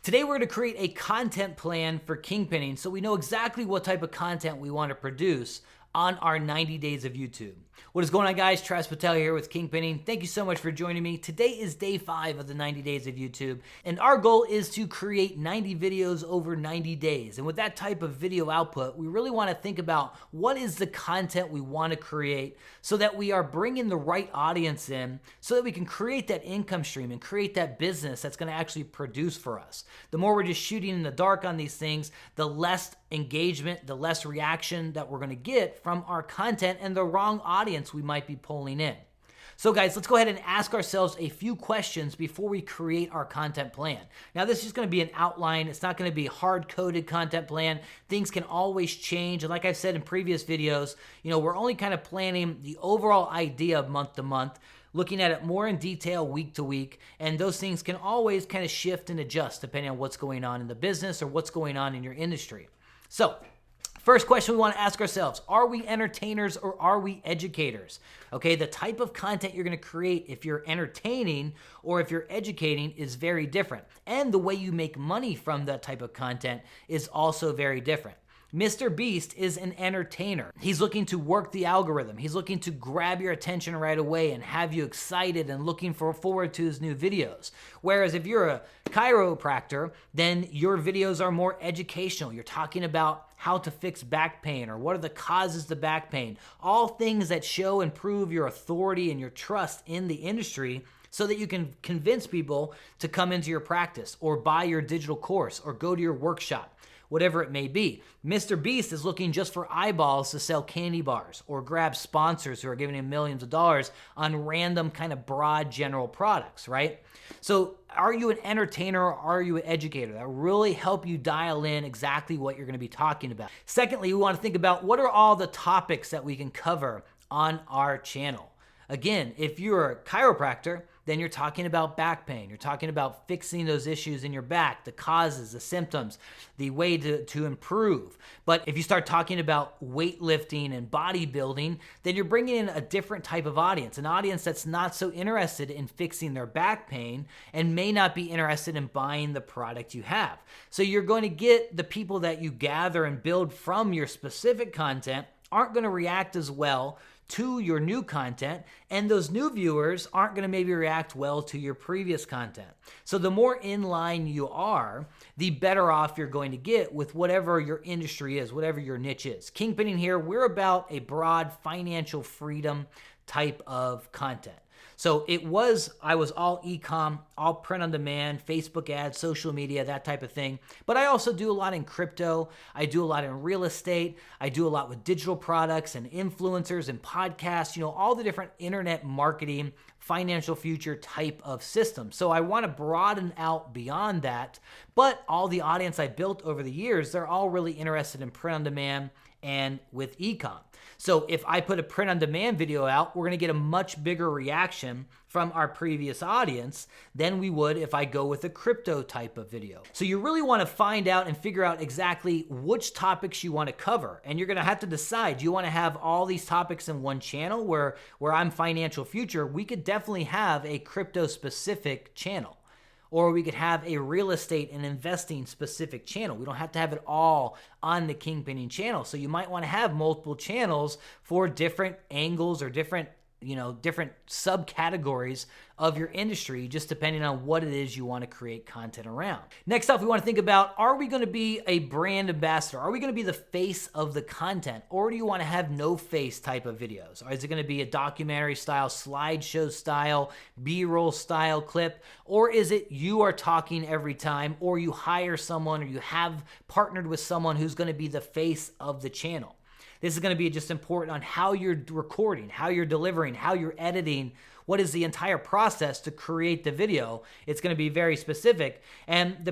Today we're going to create a content plan for kingpinning so we know exactly what type of content we want to produce on our 90 days of YouTube. What is going on, guys? Travis Patel here with Kingpinning. Thank you so much for joining me. Today is day 5 of the 90 days of YouTube, and our goal is to create 90 videos over 90 days. And with that type of video output, we really want to think about what is the content we want to create so that we are bringing the right audience in so that we can create that income stream and create that business that's going to actually produce for us. The more we're just shooting in the dark on these things, the less engagement, the less reaction that we're going to get from our content and the wrong audience we might be pulling in. So guys, let's go ahead and ask ourselves a few questions before we create our content plan. Now, this is going to be an outline. It's not going to be a hard-coded content plan. Things can always change. And like I've said in previous videos, we're only kind of planning the overall idea month to month, looking at it more in detail week to week, and those things can always kind of shift and adjust depending on what's going on in the business or what's going on in your industry. So, first question we want to ask ourselves, are we entertainers or are we educators? Okay, the type of content you're going to create if you're entertaining or if you're educating is very different. And the way you make money from that type of content is also very different. Mr. Beast is an entertainer. He's looking to work the algorithm. He's looking to grab your attention right away and have you excited and looking forward to his new videos. Whereas if you're a chiropractor, then your videos are more educational. You're talking about how to fix back pain or what are the causes to back pain. All things that show and prove your authority and your trust in the industry so that you can convince people to come into your practice or buy your digital course or go to your workshop. Whatever it may be. Mr. Beast is looking just for eyeballs to sell candy bars or grab sponsors who are giving him millions of dollars on random kind of broad general products, right? So are you an entertainer or are you an educator? That will really help you dial in exactly what you're going to be talking about. Secondly, we want to think about what are all the topics that we can cover on our channel. Again, if you're a chiropractor, then you're talking about back pain. You're talking about fixing those issues in your back, the causes, the symptoms, the way to improve. But if you start talking about weightlifting and bodybuilding, then you're bringing in a different type of audience, an audience that's not so interested in fixing their back pain and may not be interested in buying the product you have. So you're going to get the people that you gather and build from your specific content aren't going to react as well to your new content, and those new viewers aren't going to maybe react well to your previous content. So the more in line you are, the better off you're going to get with whatever your industry is, whatever your niche is. Kingpinning here, we're about a broad financial freedom type of content. So I was all e-com, all print on demand, Facebook ads, social media, that type of thing. But I also do a lot in crypto. I do a lot in real estate. I do a lot with digital products and influencers and podcasts, all the different internet marketing, financial future type of systems. So I want to broaden out beyond that. But all the audience I built over the years, they're all really interested in print on demand and with e-com. So if I put a print on demand video out, we're going to get a much bigger reaction from our previous audience than we would if I go with a crypto type of video. So you really want to find out and figure out exactly which topics you want to cover. And you're going to have to decide, do you want to have all these topics in one channel where I'm financial future? We could definitely have a crypto specific channel. Or we could have a real estate and investing specific channel. We don't have to have it all on the Kingpinning channel. So you might want to have multiple channels for different angles or different subcategories of your industry, just depending on what it is you want to create content around. Next up, we want to think about, are we going to be a brand ambassador? Are we going to be the face of the content? Or do you want to have no face type of videos? Or is it going to be a documentary style, slideshow style, B-roll style clip? Or is it you are talking every time, or you hire someone, or you have partnered with someone who's going to be the face of the channel? This is going to be just important on how you're recording, how you're delivering, how you're editing, what is the entire process to create the video. It's going to be very specific. And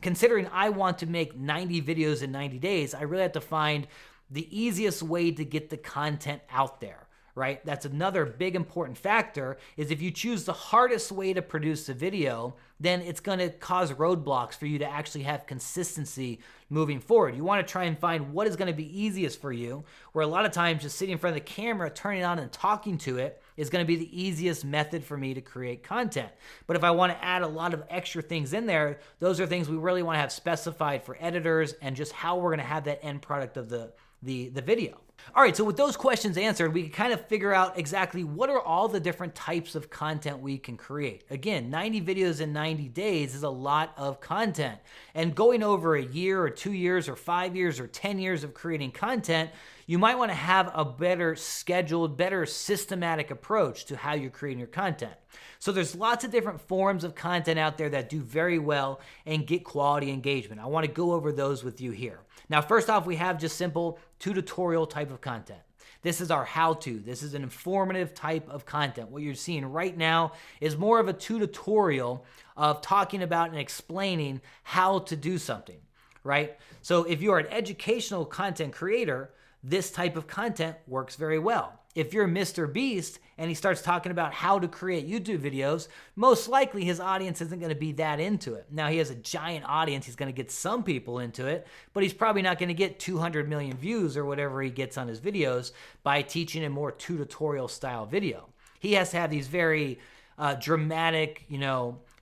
considering I want to make 90 videos in 90 days, I really have to find the easiest way to get the content out there. Right? That's another big important factor, is if you choose the hardest way to produce a video, then it's going to cause roadblocks for you to actually have consistency moving forward. You want to try and find what is going to be easiest for you, where a lot of times just sitting in front of the camera, turning on and talking to it is going to be the easiest method for me to create content. But if I want to add a lot of extra things in there, those are things we really want to have specified for editors and just how we're going to have that end product of the video. All right, so with those questions answered, we can kind of figure out exactly what are all the different types of content we can create. Again, 90 videos in 90 days is a lot of content. And going over a year or 2 years or 5 years or 10 years of creating content, you might want to have a better scheduled, better systematic approach to how you're creating your content. So there's lots of different forms of content out there that do very well and get quality engagement. I want to go over those with you here. Now, first off, we have just simple tutorial type of content. This is our how-to. This is an informative type of content. What you're seeing right now is more of a tutorial of talking about and explaining how to do something, right? So if you're an educational content creator, this type of content works very well. If you're Mr. Beast and he starts talking about how to create YouTube videos, most likely his audience isn't going to be that into it. Now, he has a giant audience. He's going to get some people into it, but he's probably not going to get 200 million views or whatever he gets on his videos by teaching a more tutorial style video. He has to have these very dramatic,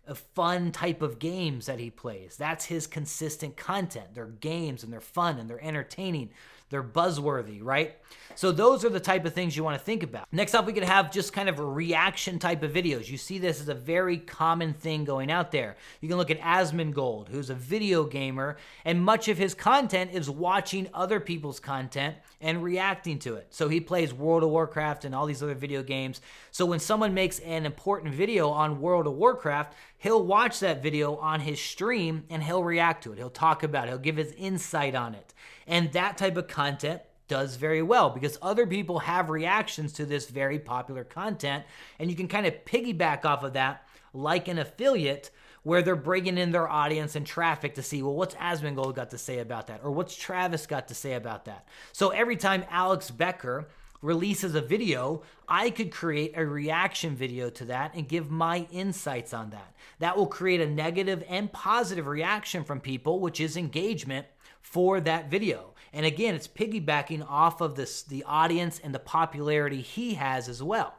a fun type of games that he plays. That's his consistent content. They're games and they're fun and they're entertaining. They're buzzworthy, right? So those are the type of things you want to think about. Next up, we could have just kind of a reaction type of videos. You see this as a very common thing going out there. You can look at Asmongold, who's a video gamer, and much of his content is watching other people's content and reacting to it. So he plays World of Warcraft and all these other video games. So when someone makes an important video on World of Warcraft, he'll watch that video on his stream and he'll react to it. He'll talk about it. He'll give his insight on it. And that type of content does very well because other people have reactions to this very popular content, and you can kind of piggyback off of that like an affiliate where they're bringing in their audience and traffic to see, well, what's Asmongold got to say about that? Or what's Travis got to say about that? So every time Alex Becker releases a video, I could create a reaction video to that and give my insights on that. That will create a negative and positive reaction from people, which is engagement for that video. And again, it's piggybacking off of the audience and the popularity he has as well.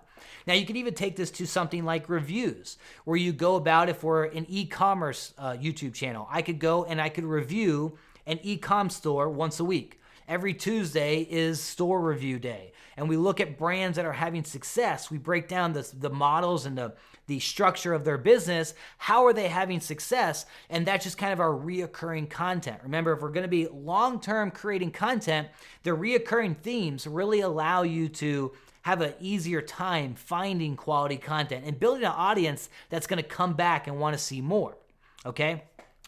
Now, you can even take this to something like reviews, where you go about, if we're an e-commerce YouTube channel, I could go and I could review an e-com store once a week. Every Tuesday is store review day. And we look at brands that are having success. We break down the models and the structure of their business. How are they having success? And that's just kind of our reoccurring content. Remember, if we're going to be long-term creating content, the reoccurring themes really allow you to have an easier time finding quality content and building an audience that's going to come back and want to see more, okay?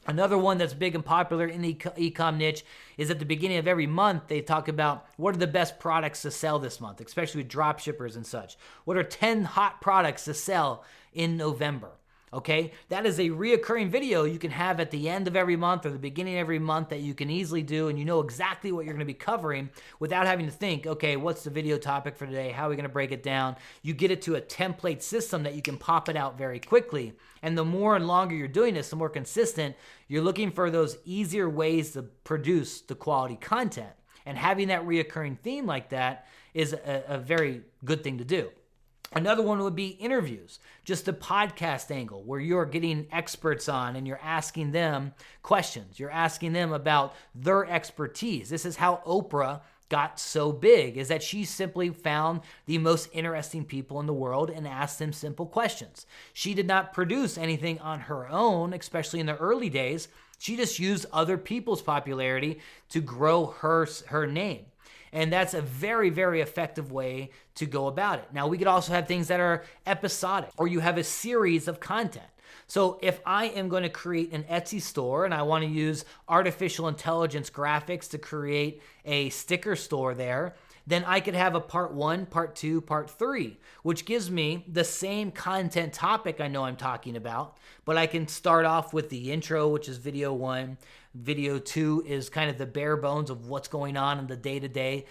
Another one that's big and popular in the e-com niche is at the beginning of every month, they talk about what are the best products to sell this month, especially with drop shippers and such. What are 10 hot products to sell in November? Okay, that is a reoccurring video you can have at the end of every month or the beginning of every month that you can easily do, and you know exactly what you're going to be covering without having to think, okay, what's the video topic for today? How are we going to break it down? You get it to a template system that you can pop it out very quickly. And the more and longer you're doing this, the more consistent, you're looking for those easier ways to produce the quality content. And having that reoccurring theme like that is a very good thing to do. Another one would be interviews, just the podcast angle where you're getting experts on and you're asking them questions. You're asking them about their expertise. This is how Oprah got so big, is that she simply found the most interesting people in the world and asked them simple questions. She did not produce anything on her own, especially in the early days. She just used other people's popularity to grow her name. And that's a very, very effective way to go about it. Now, we could also have things that are episodic, or you have a series of content. So if I am going to create an Etsy store and I want to use artificial intelligence graphics to create a sticker store there, then I could have a part 1, part 2, part 3, which gives me the same content topic I know I'm talking about, but I can start off with the intro, which is video 1. Video 2 is kind of the bare bones of what's going on in the day-to-day.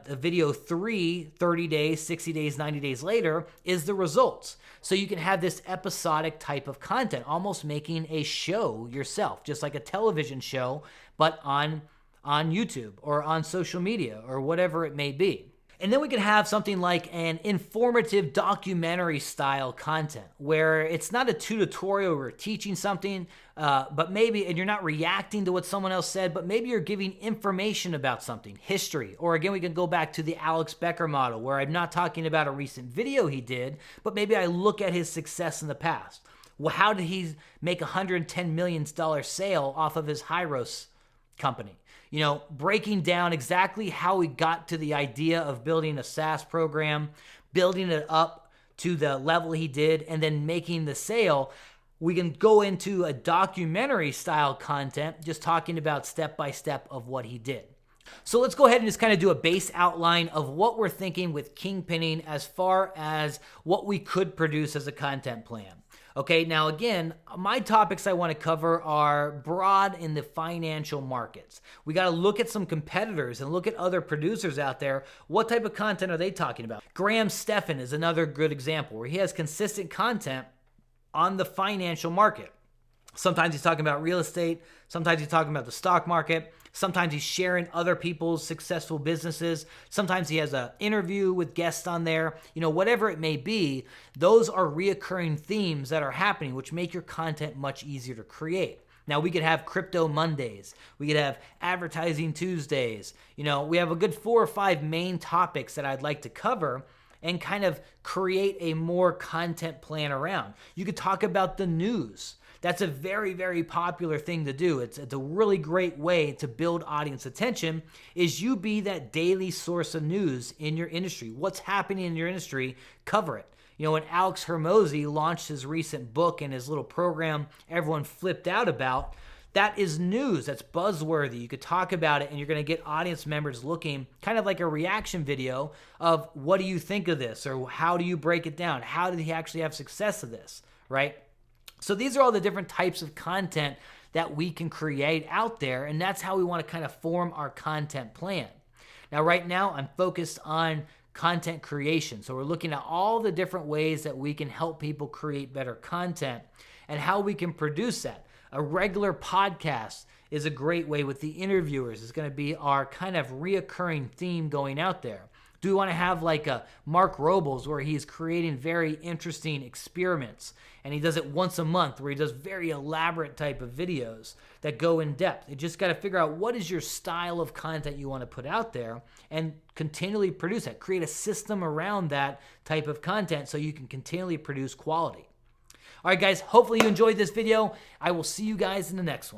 Video 3, 30 days, 60 days, 90 days later, is the results. So you can have this episodic type of content, almost making a show yourself, just like a television show, but on YouTube or on social media or whatever it may be. And then we can have something like an informative documentary style content where it's not a tutorial or teaching something, but maybe, and you're not reacting to what someone else said, but maybe you're giving information about something, history. Or again, we can go back to the Alex Becker model where I'm not talking about a recent video he did, but maybe I look at his success in the past. Well, how did he make $110 million sale off of his Hyros company? You know, breaking down exactly how he got to the idea of building a SaaS program, building it up to the level he did, and then making the sale. We can go into a documentary style content, just talking about step by step of what he did. So let's go ahead and just kind of do a base outline of what we're thinking with kingpinning as far as what we could produce as a content plan. Okay, now again, my topics I want to cover are broad in the financial markets. We got to look at some competitors and look at other producers out there. What type of content are they talking about? Graham Stephan is another good example where he has consistent content on the financial market. Sometimes he's talking about real estate. Sometimes he's talking about the stock market. Sometimes he's sharing other people's successful businesses. Sometimes he has an interview with guests on there. You know, whatever it may be, those are reoccurring themes that are happening, which make your content much easier to create. Now, we could have Crypto Mondays. We could have Advertising Tuesdays. You know, we have a good 4 or 5 main topics that I'd like to cover and kind of create a more content plan around. You could talk about the news. That's a very, very popular thing to do. It's a really great way to build audience attention is you be that daily source of news in your industry. What's happening in your industry, cover it. You know, when Alex Hormozi launched his recent book and his little program everyone flipped out about, that is news. That's buzzworthy. You could talk about it and you're going to get audience members looking kind of like a reaction video of what do you think of this or how do you break it down? How did he actually have success of this, right? So these are all the different types of content that we can create out there, and that's how we want to kind of form our content plan. Now, right now, I'm focused on content creation. So we're looking at all the different ways that we can help people create better content and how we can produce that. A regular podcast is a great way with the interviewers. It's going to be our kind of reoccurring theme going out there. Do we want to have like a Mark Robles where he's creating very interesting experiments and he does it once a month where he does very elaborate type of videos that go in depth? You just got to figure out what is your style of content you want to put out there and continually produce that. Create a system around that type of content so you can continually produce quality. All right, guys, hopefully you enjoyed this video. I will see you guys in the next one.